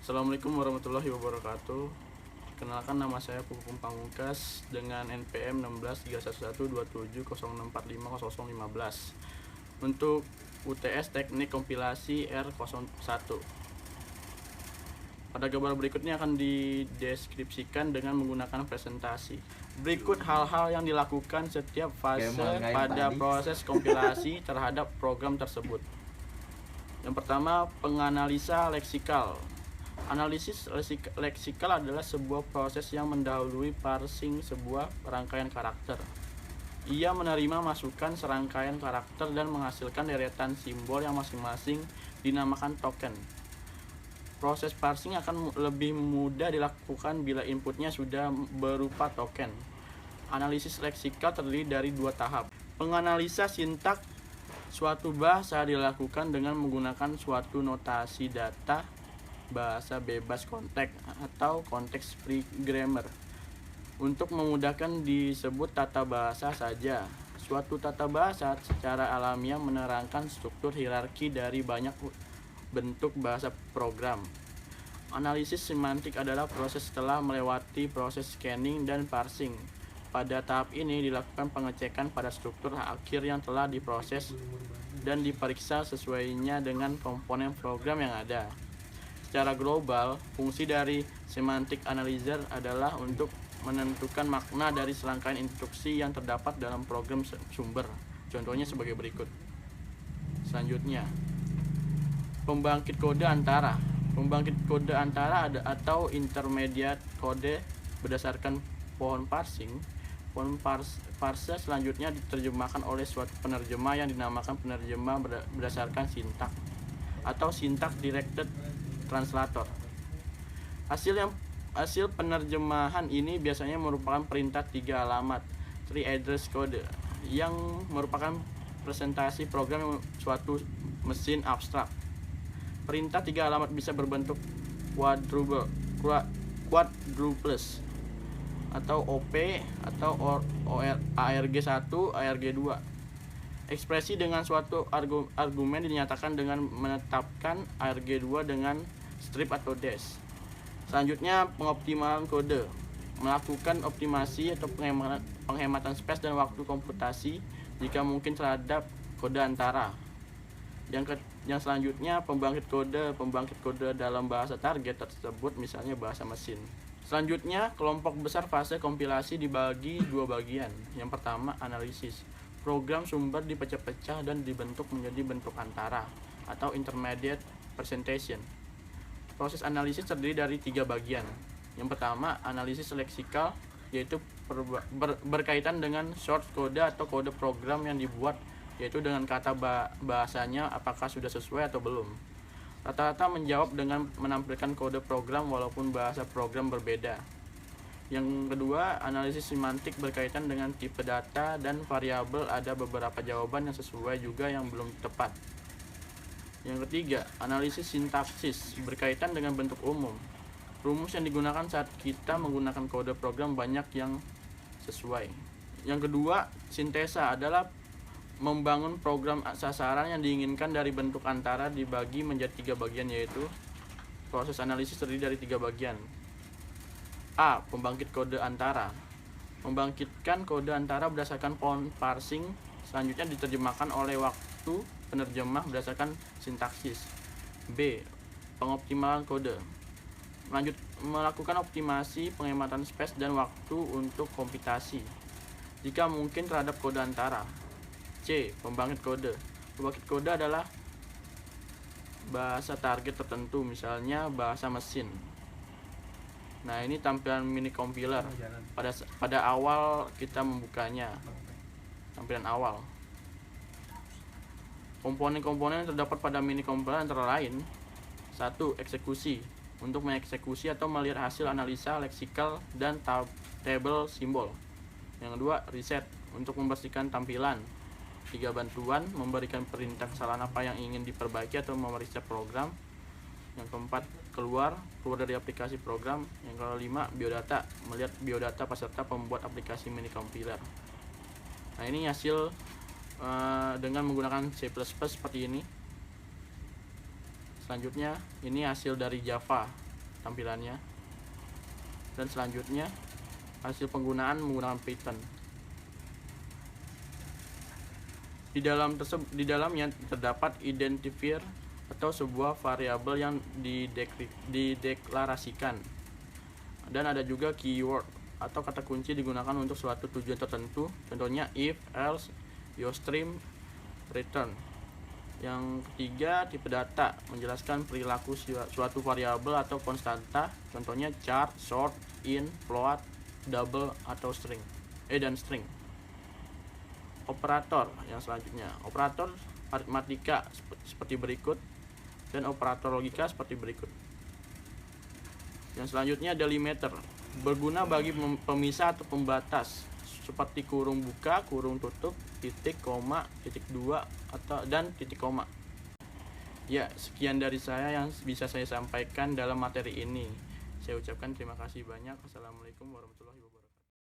Assalamualaikum warahmatullahi wabarakatuh. Kenalkan, nama saya Pupung Pamungkas dengan NPM 16312706450015 untuk UTS Teknik Kompilasi R01. Pada gambar berikutnya akan dideskripsikan dengan menggunakan presentasi. Berikut hal-hal yang dilakukan setiap fase pada proses kompilasi terhadap program tersebut. Yang pertama, penganalisa leksikal. Analisis leksikal adalah sebuah proses yang mendahului parsing sebuah rangkaian karakter. Ia menerima masukan serangkaian karakter dan menghasilkan deretan simbol yang masing-masing dinamakan token. Proses parsing akan lebih mudah dilakukan bila inputnya sudah berupa token. Analisis leksikal terdiri dari dua tahap. Penganalisa sintak suatu bahasa dilakukan dengan menggunakan suatu notasi data bahasa bebas konteks atau konteks free grammar. Untuk memudahkan disebut tata bahasa saja. Suatu tata bahasa secara alamiah menerangkan struktur hierarki dari banyak bentuk bahasa program. Analisis semantik adalah proses setelah melewati proses scanning dan parsing. Pada tahap ini dilakukan pengecekan pada struktur akhir yang telah diproses dan diperiksa sesuainya dengan komponen program yang ada. Secara global, fungsi dari semantic analyzer adalah untuk menentukan makna dari serangkaian instruksi yang terdapat dalam program sumber. Contohnya sebagai berikut. Selanjutnya, pembangkit kode antara. Pembangkit kode antara atau intermediate kode berdasarkan pohon parsing. Pohon parse selanjutnya diterjemahkan oleh suatu penerjemah yang dinamakan penerjemah berdasarkan sintak atau sintak directed translator. Hasil penerjemahan ini biasanya merupakan perintah 3 alamat, 3 address code, yang merupakan presentasi program suatu mesin abstrak. Perintah 3 alamat bisa berbentuk quadruples atau OP atau ARG1, ARG2. Ekspresi dengan suatu argumen dinyatakan dengan menetapkan ARG2 dengan strip atau dash. Selanjutnya, pengoptimalan kode. Melakukan optimasi atau penghematan space dan waktu komputasi jika mungkin terhadap kode antara. Yang selanjutnya, pembangkit kode dalam bahasa target tersebut, misalnya bahasa mesin. Selanjutnya, kelompok besar fase kompilasi dibagi dua bagian. Yang pertama, analisis. Program sumber dipecah-pecah dan dibentuk menjadi bentuk antara atau intermediate presentation. Proses analisis terdiri dari 3 bagian. Yang pertama, analisis leksikal, yaitu berkaitan dengan source kode atau kode program yang dibuat, yaitu dengan kata bahasanya apakah sudah sesuai atau belum. Rata-rata menjawab dengan menampilkan kode program walaupun bahasa program berbeda. Yang kedua, analisis semantik berkaitan dengan tipe data dan variabel, ada beberapa jawaban yang sesuai juga yang belum tepat. Yang ketiga, analisis sintaksis berkaitan dengan bentuk umum. Rumus yang digunakan saat kita menggunakan kode program banyak yang sesuai. Yang kedua, sintesa adalah membangun program sasaran yang diinginkan dari bentuk antara dibagi menjadi 3 bagian, yaitu proses analisis terdiri dari 3 bagian. A. Pembangkit kode antara. Membangkitkan kode antara berdasarkan pohon parsing, selanjutnya diterjemahkan oleh waktu penerjemah berdasarkan sintaksis. B. Pengoptimalan kode. Melakukan optimasi, penghematan space dan waktu untuk komputasi jika mungkin terhadap kode antara. C. Pembangkit kode. Pembangkit kode adalah bahasa target tertentu, misalnya bahasa mesin. Nah, ini tampilan mini compiler pada awal kita membukanya. Tampilan awal. Komponen-komponen yang terdapat pada mini compiler antara lain: 1. Eksekusi, untuk mengeksekusi atau melihat hasil analisa leksikal dan tabel simbol. Yang kedua, reset, untuk membersihkan tampilan. 3. Bantuan, memberikan perintah kesalahan apa yang ingin diperbaiki atau memeriksa program. Yang keempat, keluar dari aplikasi program. Yang kelima, biodata, melihat biodata peserta pembuat aplikasi mini compiler. Nah, ini hasil dengan menggunakan C++ seperti ini. Selanjutnya, ini hasil dari Java. tampilannya. Dan selanjutnya hasil penggunaan menggunakan Python. Di dalamnya terdapat identifier atau sebuah variabel yang dideklarasikan. Dan ada juga keyword atau kata kunci digunakan untuk suatu tujuan tertentu. Contohnya if, else, youstream, return. Yang ketiga, tipe data menjelaskan perilaku suatu variabel atau konstanta. Contohnya char, sort, int, float, double atau string. Dan string. Operator yang selanjutnya, operator aritmatika seperti berikut dan operator logika seperti berikut. Yang selanjutnya delimiter, berguna bagi pemisah atau pembatas seperti kurung buka, kurung tutup, titik, koma, titik dua dan titik koma. Ya, sekian dari saya yang bisa saya sampaikan dalam materi ini. Saya ucapkan terima kasih banyak. Assalamualaikum warahmatullahi wabarakatuh.